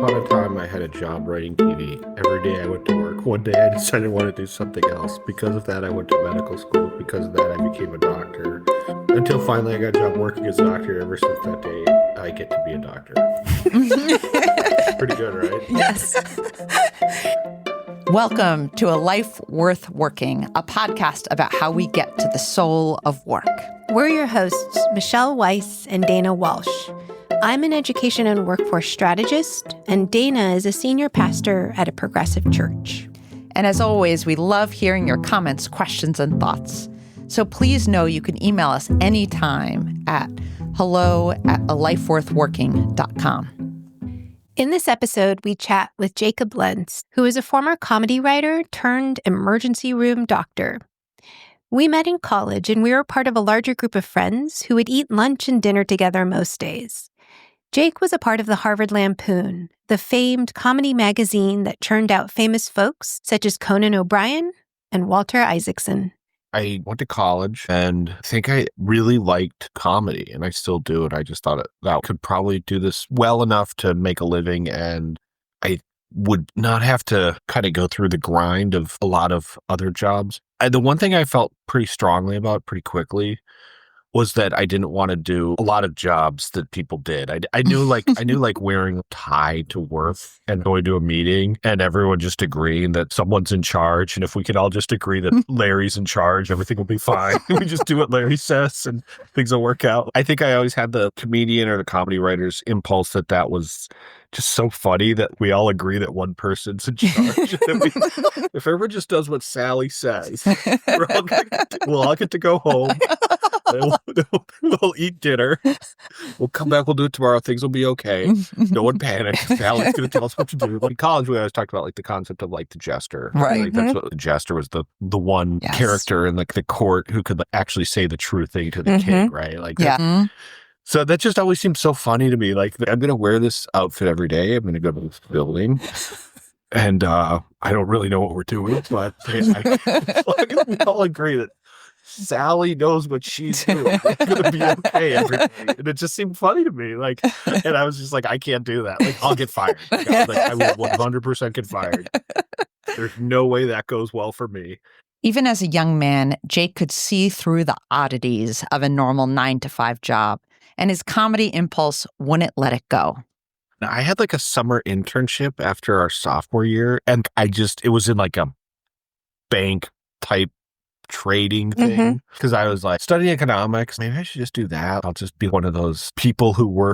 upon a time, I had a job writing TV. Every day I went to work. One day I decided I wanted to do something else. Because of that, I went to medical school. Because of that, I became a doctor. Until finally I got a job working as a doctor. Ever since that day, I get to be a doctor. Pretty good, right? Yes. Welcome to A Life Worth Working, a podcast about how we get to the soul of work. We're your hosts, Michelle Weise and Dana Walsh. I'm an education and workforce strategist, and Dana is a senior pastor at a progressive church. And as always, we love hearing your comments, questions, and thoughts. So please know you can email us anytime at hello@alifeworthworking.com. In this episode, we chat with Jacob Lentz, who is a former comedy writer turned emergency room doctor. We met in college, and we were part of a larger group of friends who would eat lunch and dinner together most days. Jake was a part of the Harvard Lampoon, the famed comedy magazine that churned out famous folks such as Conan O'Brien and Walter Isaacson. I went to college and I think I really liked comedy, and I still do. And I just thought that I could probably do this well enough to make a living, and I would not have to kind of go through the grind of a lot of other jobs. The one thing I felt pretty strongly about pretty quickly was that I didn't want to do a lot of jobs that people did. I knew like wearing a tie to work and going to a meeting and everyone just agreeing that someone's in charge. And if we could all just agree that Larry's in charge, everything will be fine. We just do what Larry says and things will work out. I think I always had the comedian or the comedy writer's impulse that was just so funny that we all agree that one person's in charge. If everyone just does what Sally says, we'll all get to go home. We'll eat dinner. We'll come back. We'll do it tomorrow. Things will be okay. No one panic. Sally's going to tell us what to do. But in college, we always talked about like the concept of like the jester. Right. Like, that's what the jester was, the one character in like the court who could like, actually say the true thing to the king, right? Like that. So that just always seemed so funny to me. Like, I'm going to wear this outfit every day. I'm going to go to this building. And I don't really know what we're doing, but we all agree that Sally knows what she's doing. It's going to be okay every day. And it just seemed funny to me. Like, and I was just like, I can't do that. Like, I'll get fired. Like, I will 100% get fired. There's no way that goes well for me. Even as a young man, Jake could see through the oddities of a normal 9-to-5 job, and his comedy impulse wouldn't let it go. I had like a summer internship after our sophomore year, and it was in like a bank type trading thing, because I was like studying economics. Maybe I should just do that. I'll just be one of those people who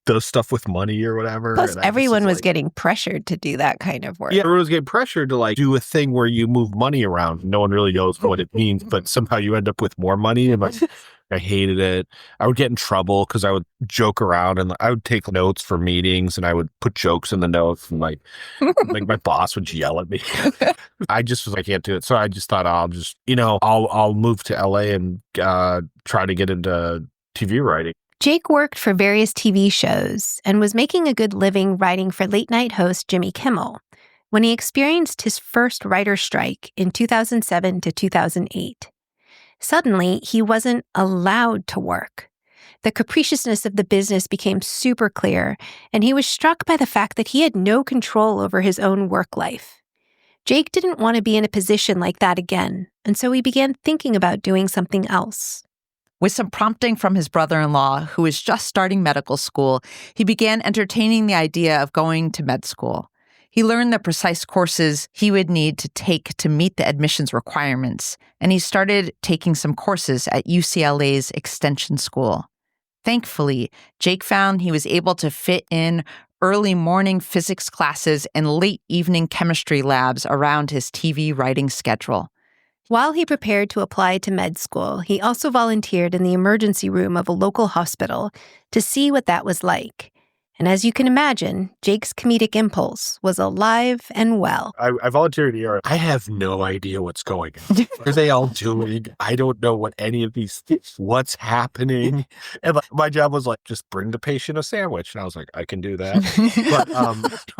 does stuff with money or whatever. Plus, everyone was getting pressured to do that kind of work. Yeah, everyone was getting pressured to like do a thing where you move money around. No one really knows what it means, but somehow you end up with more money. And like, I hated it. I would get in trouble because I would joke around and I would take notes for meetings and I would put jokes in the notes, and like my boss would yell at me. I just was like, I can't do it. So I just thought I'll just, I'll move to LA and try to get into TV writing. Jake worked for various TV shows and was making a good living writing for late-night host Jimmy Kimmel when he experienced his first writer's strike in 2007 to 2008. Suddenly, he wasn't allowed to work. The capriciousness of the business became super clear, and he was struck by the fact that he had no control over his own work life. Jake didn't want to be in a position like that again, and so he began thinking about doing something else. With some prompting from his brother-in-law, who was just starting medical school, he began entertaining the idea of going to med school. He learned the precise courses he would need to take to meet the admissions requirements, and he started taking some courses at UCLA's Extension School. Thankfully, Jake found he was able to fit in early morning physics classes and late evening chemistry labs around his TV writing schedule. While he prepared to apply to med school, he also volunteered in the emergency room of a local hospital to see what that was like. And as you can imagine, Jake's comedic impulse was alive and well. I volunteered here. I have no idea what's going on. What are they all doing? I don't know what any of these things, what's happening. And my job was like, just bring the patient a sandwich. And I was like, I can do that.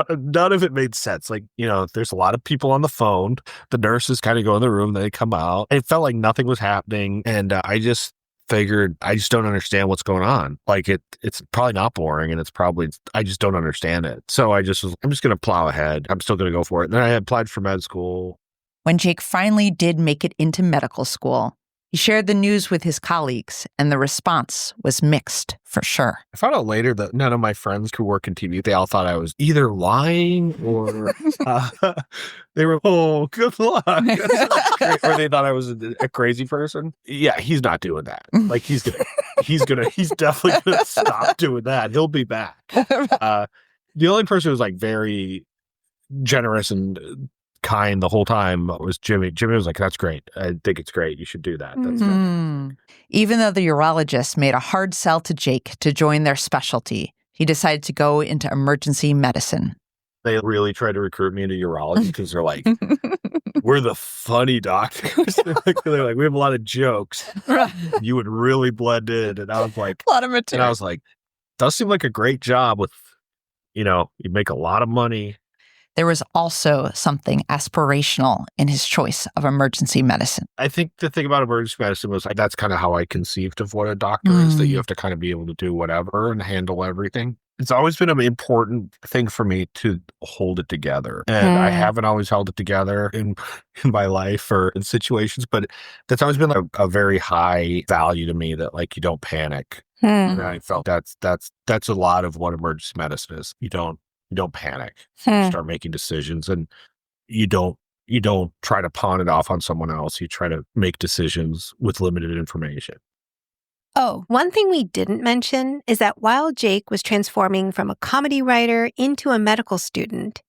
But none of it made sense. Like, there's a lot of people on the phone. The nurses kind of go in the room, they come out. It felt like nothing was happening. And I just figured I just don't understand what's going on. Like it's probably not boring, and I just don't understand it. So I'm just going to plow ahead. I'm still going to go for it. And then I applied for med school. When Jake finally did make it into medical school, he shared the news with his colleagues, and the response was mixed for sure. I found out later that none of my friends who work in TV, they all thought I was either lying or they were, oh, good luck. Or they thought I was a crazy person. Yeah, he's not doing that. Like he's definitely going to stop doing that. He'll be back. The only person who was like very generous and kind the whole time was Jimmy. Jimmy was like, that's great. I think it's great. You should do that. That's Even though the urologist made a hard sell to Jake to join their specialty, he decided to go into emergency medicine. They really tried to recruit me into urology because they're like, we're the funny doctors. They're like, we have a lot of jokes. You would really blend in. And I was like, a lot of material. And I was like, does seem like a great job with, you make a lot of money. There was also something aspirational in his choice of emergency medicine. I think the thing about emergency medicine was like, that's kind of how I conceived of what a doctor is, that you have to kind of be able to do whatever and handle everything. It's always been an important thing for me to hold it together. And I haven't always held it together in my life or in situations, but that's always been a very high value to me, that like you don't panic. And I felt that's a lot of what emergency medicine is. You don't panic. You start making decisions, and you don't try to pawn it off on someone else. You try to make decisions with limited information. Oh, one thing we didn't mention is that while Jake was transforming from a comedy writer into a medical student,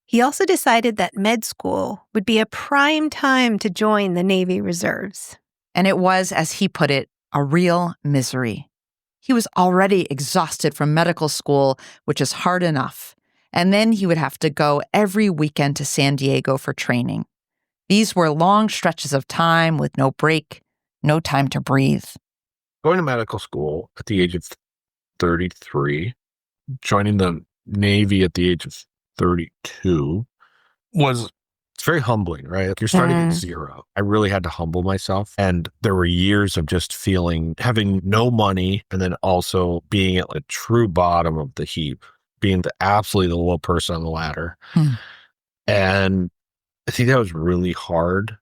he also decided that med school would be a prime time to join the Navy Reserves. And it was, as he put it, a real misery. He was already exhausted from medical school, which is hard enough. And then he would have to go every weekend to San Diego for training. These were long stretches of time with no break, no time to breathe. Going to medical school at the age of 33, joining the Navy at the age of 32 it's very humbling, right? Like you're starting at zero. I really had to humble myself. And there were years of just having no money, and then also being at the true bottom of the heap, being absolutely the low person on the ladder. And I think that was really hard,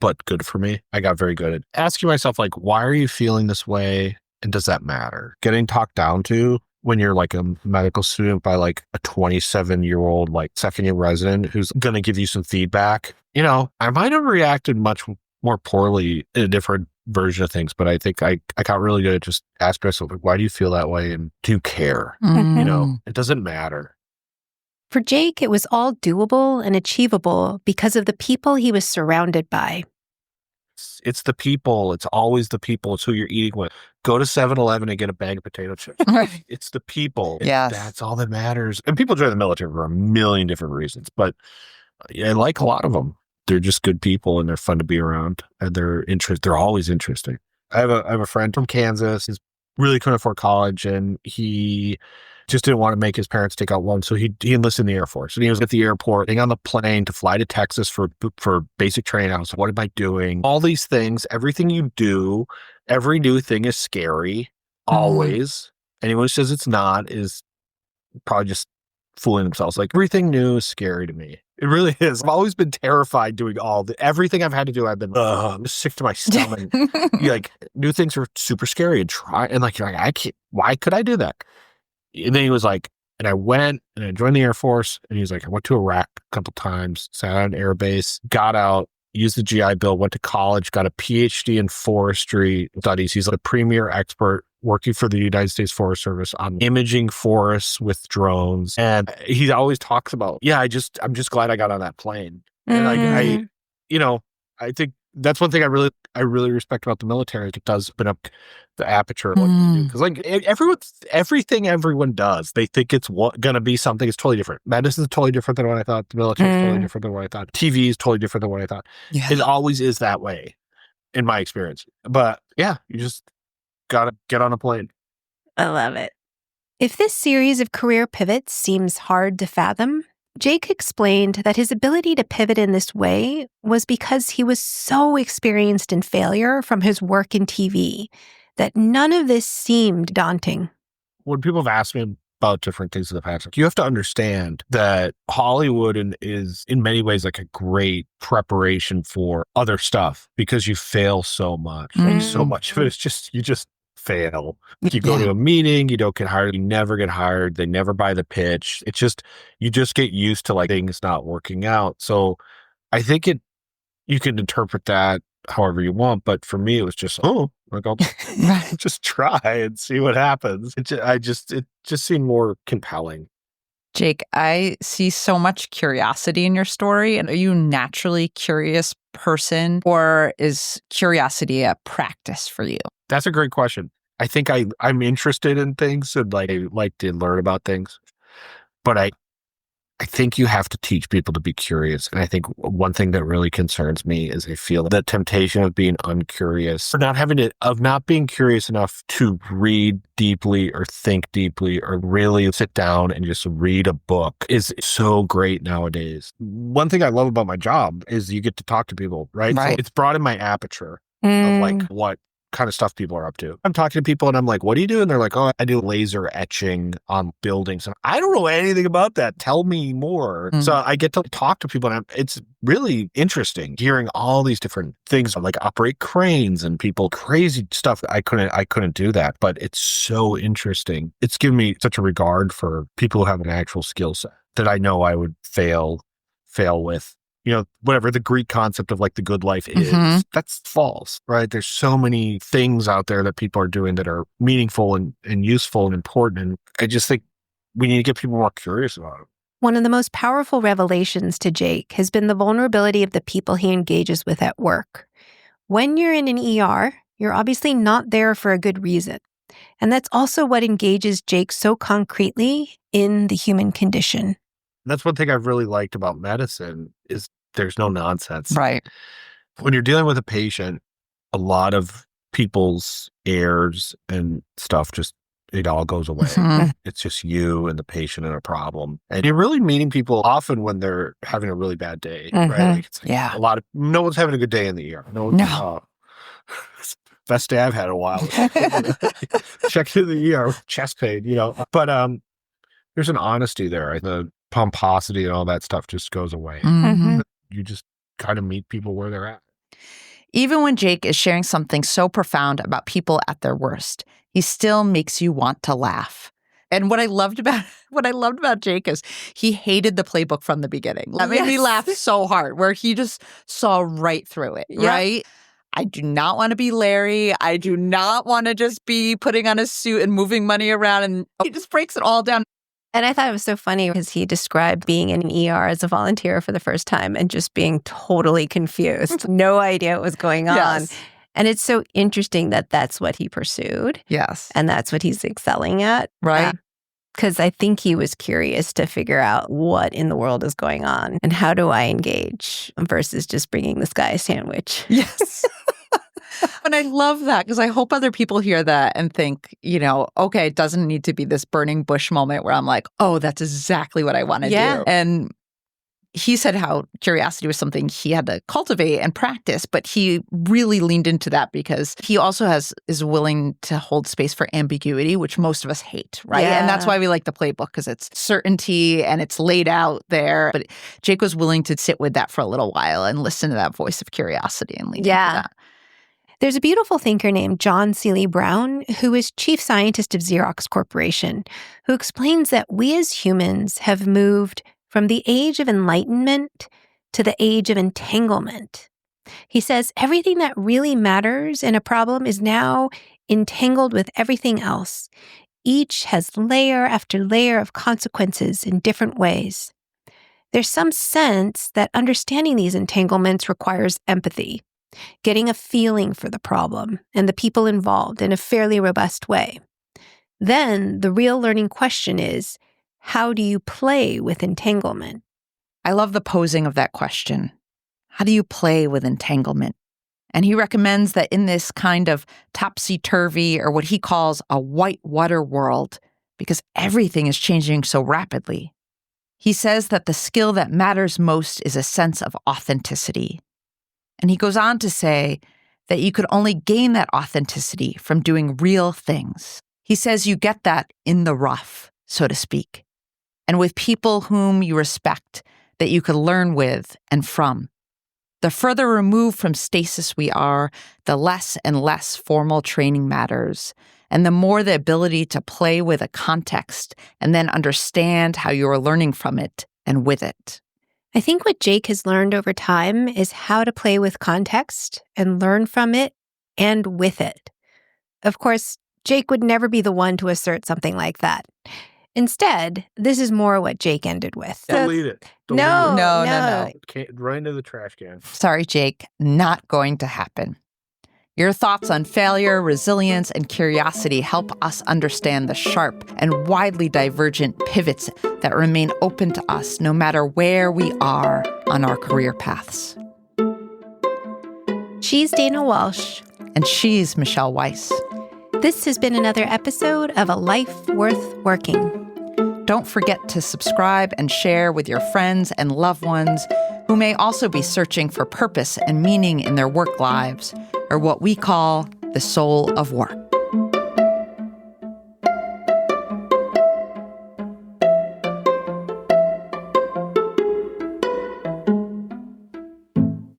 but good for me. I got very good at asking myself, like, why are you feeling this way? And does that matter? Getting talked down to when you're like a medical student by like a 27-year-old, like second-year resident who's going to give you some feedback. I might have reacted much more poorly in a different version of things, but I think I got really good at just asking myself, like, why do you feel that way? And do you care? It doesn't matter. For Jake, it was all doable and achievable because of the people he was surrounded by. It's the people. It's always the people. It's who you're eating with. Go to 7-Eleven and get a bag of potato chips. It's the people. Yes. That's all that matters. And people join the military for a million different reasons, but I like a lot of them. They're just good people, and they're fun to be around, and they're always interesting. I have a friend from Kansas. He's really couldn't afford college, and he just didn't want to make his parents take out loans. So he enlisted in the Air Force, and he was at the airport, getting on the plane to fly to Texas for basic training. I was like, what am I doing? All these things, everything you do, every new thing is scary, always. Anyone who says it's not is probably just fooling themselves. Like, everything new is scary to me. It really is. I've always been terrified doing everything I've had to do. I've been I'm sick to my stomach. Like, new things are super scary, and you're like, I can't. Why could I do that? And then he was like, and I went and I joined the Air Force, and he was like, I went to Iraq a couple times, sat on an air base, got out, used the GI Bill, went to college, got a PhD in forestry studies. He's like a premier expert working for the United States Forest Service on imaging forests with drones. And he always talks about, I'm just glad I got on that plane. And I think that's one thing I really respect about the military. It does open up the aperture of what you do. Because like everything everyone does, they think it's going to be something. It's totally different. Medicine is totally different than what I thought. The military is totally different than what I thought. TV is totally different than what I thought. Yeah. It always is that way, in my experience. But yeah, you just gotta get on a plane. I love it. If this series of career pivots seems hard to fathom, Jake explained that his ability to pivot in this way was because he was so experienced in failure from his work in TV that none of this seemed daunting. When people have asked me about different things in the past, you have to understand that Hollywood is in many ways like a great preparation for other stuff because you fail so much. Like so much of it is just, you just fail. You go to a meeting, you don't get hired, you never get hired, they never buy the pitch. It's just, you just get used to like things not working out. So I think you can interpret that however you want, but for me, it was just, like I'll just try and see what happens. It just seemed more compelling. Jake, I see so much curiosity in your story. And are you a naturally curious person, or is curiosity a practice for you? That's a great question. I think I'm interested in things and like I like to learn about things, but I think you have to teach people to be curious. And I think one thing that really concerns me is I feel the temptation of being uncurious, of not being curious enough to read deeply or think deeply or really sit down and just read a book is so great nowadays. One thing I love about my job is you get to talk to people, right? So it's broadened my aperture of like what kind of stuff people are up to. I'm talking to people and I'm like, what do you do? And they're like, oh, I do laser etching on buildings. And I don't know anything about that. Tell me more. So I get to talk to people and it's really interesting hearing all these different things like operate cranes and people crazy stuff. I couldn't do that, but it's so interesting. It's given me such a regard for people who have an actual skill set that I know I would fail with. You know, whatever the Greek concept of like the good life is, that's false, right? There's so many things out there that people are doing that are meaningful and useful and important. And I just think we need to get people more curious about it. One of the most powerful revelations to Jake has been the vulnerability of the people he engages with at work. When you're in an ER, you're obviously not there for a good reason. And that's also what engages Jake so concretely in the human condition. That's one thing I've really liked about medicine is there's no nonsense. Right. When you're dealing with a patient, a lot of people's airs and stuff it all goes away. It's just you and the patient and a problem. And you're really meeting people often when they're having a really bad day, right? Like it's like no one's having a good day in the ER. It's the best day I've had in a while. Check into the ER with chest pain, But there's an honesty there. The pomposity and all that stuff just goes away. You just kind of meet people where they're at. Even when Jake is sharing something so profound about people at their worst, he still makes you want to laugh. And what I loved about Jake is he hated the playbook from the beginning. That made me laugh so hard, where he just saw right through it, right? I do not want to be Larry. I do not want to just be putting on a suit and moving money around. And he just breaks it all down. And I thought it was so funny because he described being in an ER as a volunteer for the first time and just being totally confused. No idea what was going on. Yes. And it's so interesting that that's what he pursued. Yes. And that's what he's excelling at. Right. Because I think he was curious to figure out what in the world is going on and how do I engage versus just bringing this guy a sandwich. Yes. And I love that because I hope other people hear that and think, okay, it doesn't need to be this burning bush moment where I'm like, oh, that's exactly what I want to do. And he said how curiosity was something he had to cultivate and practice, but he really leaned into that because he also is willing to hold space for ambiguity, which most of us hate, right? Yeah. And that's why we like the playbook, because it's certainty and it's laid out there. But Jake was willing to sit with that for a little while and listen to that voice of curiosity and lean into that. There's a beautiful thinker named John Seely Brown, who is chief scientist of Xerox Corporation, who explains that we as humans have moved from the age of enlightenment to the age of entanglement. He says everything that really matters in a problem is now entangled with everything else. Each has layer after layer of consequences in different ways. There's some sense that understanding these entanglements requires empathy, getting a feeling for the problem and the people involved in a fairly robust way. Then the real learning question is, how do you play with entanglement? I love the posing of that question. How do you play with entanglement? And he recommends that in this kind of topsy-turvy, or what he calls a whitewater world, because everything is changing so rapidly, he says that the skill that matters most is a sense of authenticity. And he goes on to say that you could only gain that authenticity from doing real things. He says you get that in the rough, so to speak, and with people whom you respect, that you could learn with and from. The further removed from stasis we are, the less and less formal training matters, and the more the ability to play with a context and then understand how you are learning from it and with it. I think what Jake has learned over time is how to play with context and learn from it and with it. Of course, Jake would never be the one to assert something like that. Instead, this is more what Jake ended with. Delete it. No. Right into the trash can. Sorry, Jake, not going to happen. Your thoughts on failure, resilience, and curiosity help us understand the sharp and widely divergent pivots that remain open to us no matter where we are on our career paths. She's Dana Walsh. And she's Michelle Weise. This has been another episode of A Life Worth Working. Don't forget to subscribe and share with your friends and loved ones who may also be searching for purpose and meaning in their work lives, or what we call the soul of work.